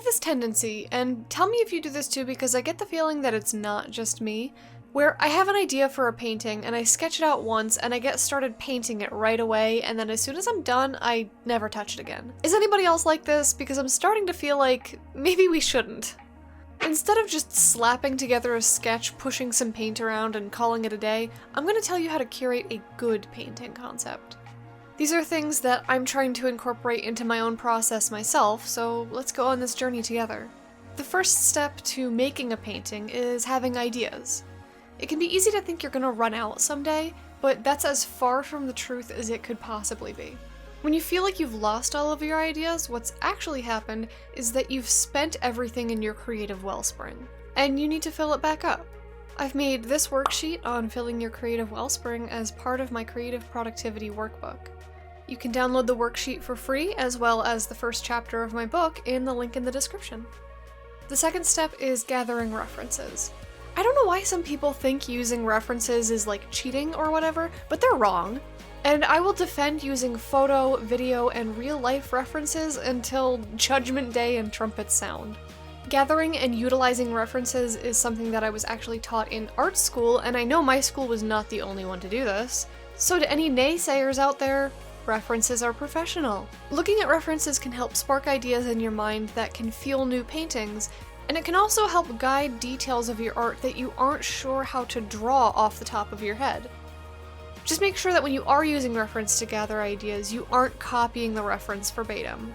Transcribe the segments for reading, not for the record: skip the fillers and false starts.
have this tendency, and tell me if you do this too because I get the feeling that it's not just me, where I have an idea for a painting and I sketch it out once and I get started painting it right away, and then as soon as I'm done, I never touch it again. Is anybody else like this? Because I'm starting to feel like maybe we shouldn't. Instead of just slapping together a sketch, pushing some paint around, and calling it a day, I'm going to tell you how to curate a good painting concept. These are things that I'm trying to incorporate into my own process myself, so let's go on this journey together. The first step to making a painting is having ideas. It can be easy to think you're going to run out someday, but that's as far from the truth as it could possibly be. When you feel like you've lost all of your ideas, what's actually happened is that you've spent everything in your creative wellspring, and you need to fill it back up. I've made this worksheet on filling your creative wellspring as part of my creative productivity workbook. You can download the worksheet for free, as well as the first chapter of my book in the link in the description. The second step is gathering references. I don't know why some people think using references is like cheating or whatever, but they're wrong. And I will defend using photo, video, and real-life references until Judgment Day and trumpets sound. Gathering and utilizing references is something that I was actually taught in art school, and I know my school was not the only one to do this. So to any naysayers out there, references are professional. Looking at references can help spark ideas in your mind that can fuel new paintings, and it can also help guide details of your art that you aren't sure how to draw off the top of your head. Just make sure that when you are using reference to gather ideas, you aren't copying the reference verbatim.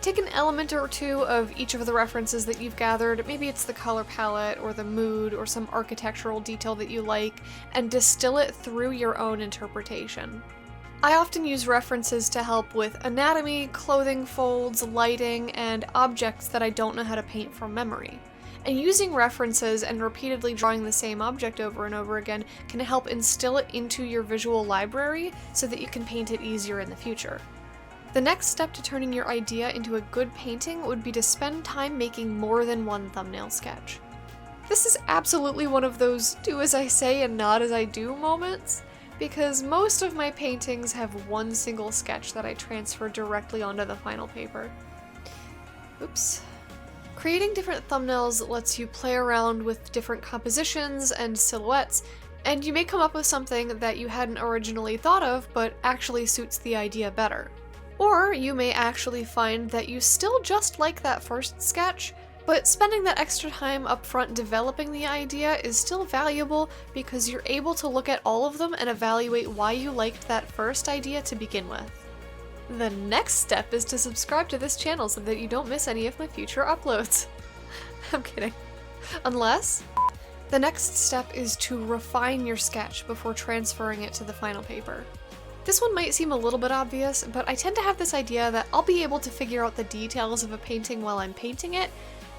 Take an element or two of each of the references that you've gathered, maybe it's the color palette or the mood or some architectural detail that you like, and distill it through your own interpretation. I often use references to help with anatomy, clothing folds, lighting, and objects that I don't know how to paint from memory. And using references and repeatedly drawing the same object over and over again can help instill it into your visual library so that you can paint it easier in the future. The next step to turning your idea into a good painting would be to spend time making more than one thumbnail sketch. This is absolutely one of those do as I say and not as I do moments, because most of my paintings have one single sketch that I transfer directly onto the final paper. Oops. Creating different thumbnails lets you play around with different compositions and silhouettes, and you may come up with something that you hadn't originally thought of but actually suits the idea better. Or you may actually find that you still just like that first sketch, but spending that extra time up front developing the idea is still valuable because you're able to look at all of them and evaluate why you liked that first idea to begin with. The next step is to subscribe to this channel so that you don't miss any of my future uploads. I'm kidding. Unless... The next step is to refine your sketch before transferring it to the final paper. This one might seem a little bit obvious, but I tend to have this idea that I'll be able to figure out the details of a painting while I'm painting it,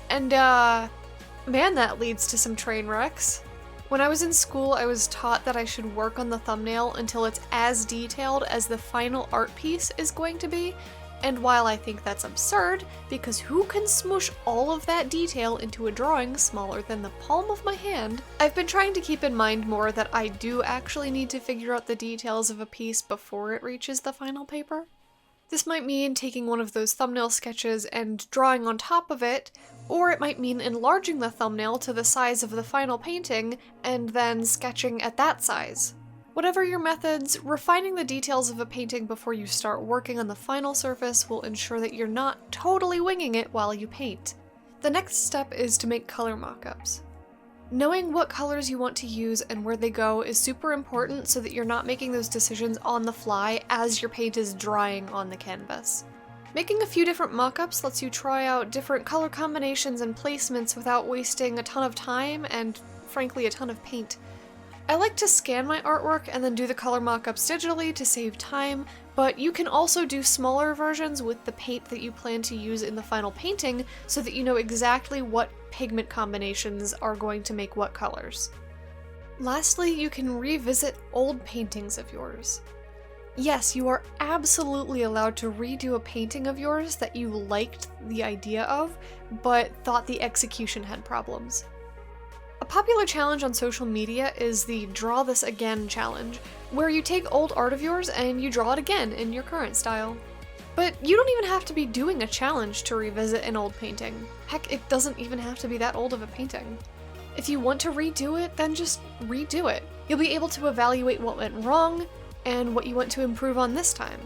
and man, that leads to some train wrecks. When I was in school, I was taught that I should work on the thumbnail until it's as detailed as the final art piece is going to be, and while I think that's absurd, because who can smush all of that detail into a drawing smaller than the palm of my hand, I've been trying to keep in mind more that I do actually need to figure out the details of a piece before it reaches the final paper. This might mean taking one of those thumbnail sketches and drawing on top of it, or it might mean enlarging the thumbnail to the size of the final painting and then sketching at that size. Whatever your methods, refining the details of a painting before you start working on the final surface will ensure that you're not totally winging it while you paint. The next step is to make color mock-ups. Knowing what colors you want to use and where they go is super important so that you're not making those decisions on the fly as your paint is drying on the canvas. Making a few different mock-ups lets you try out different color combinations and placements without wasting a ton of time and, frankly, a ton of paint. I like to scan my artwork and then do the color mock-ups digitally to save time, but you can also do smaller versions with the paint that you plan to use in the final painting so that you know exactly what pigment combinations are going to make what colors. Lastly, you can revisit old paintings of yours. Yes, you are absolutely allowed to redo a painting of yours that you liked the idea of, but thought the execution had problems. A popular challenge on social media is the Draw This Again challenge, where you take old art of yours and you draw it again in your current style. But you don't even have to be doing a challenge to revisit an old painting. Heck, it doesn't even have to be that old of a painting. If you want to redo it, then just redo it. You'll be able to evaluate what went wrong and what you want to improve on this time.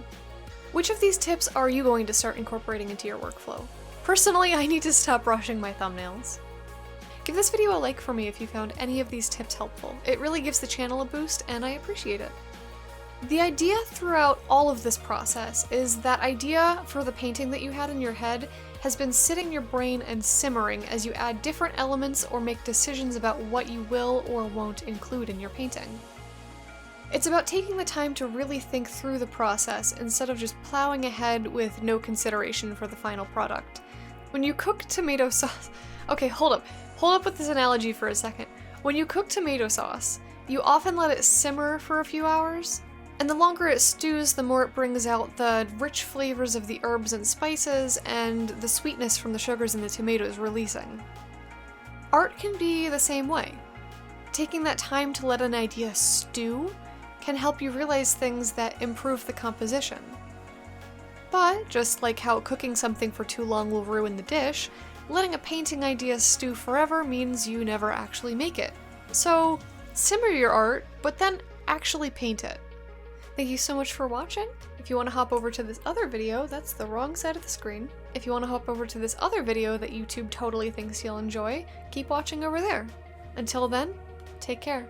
Which of these tips are you going to start incorporating into your workflow? Personally, I need to stop rushing my thumbnails. Give this video a like for me if you found any of these tips helpful. It really gives the channel a boost, and I appreciate it. The idea throughout all of this process is that idea for the painting that you had in your head has been sitting in your brain and simmering as you add different elements or make decisions about what you will or won't include in your painting. It's about taking the time to really think through the process instead of just plowing ahead with no consideration for the final product. When you cook tomato sauce... Okay, hold up with this analogy for a second. When you cook tomato sauce, you often let it simmer for a few hours, and the longer it stews, the more it brings out the rich flavors of the herbs and spices and the sweetness from the sugars in the tomatoes releasing. Art can be the same way. Taking that time to let an idea stew can help you realize things that improve the composition. But, just like how cooking something for too long will ruin the dish, letting a painting idea stew forever means you never actually make it. So, simmer your art, but then actually paint it. Thank you so much for watching. If you want to hop over to this other video, that's the wrong side of the screen. If you want to hop over to this other video that YouTube totally thinks you'll enjoy, keep watching over there. Until then, take care.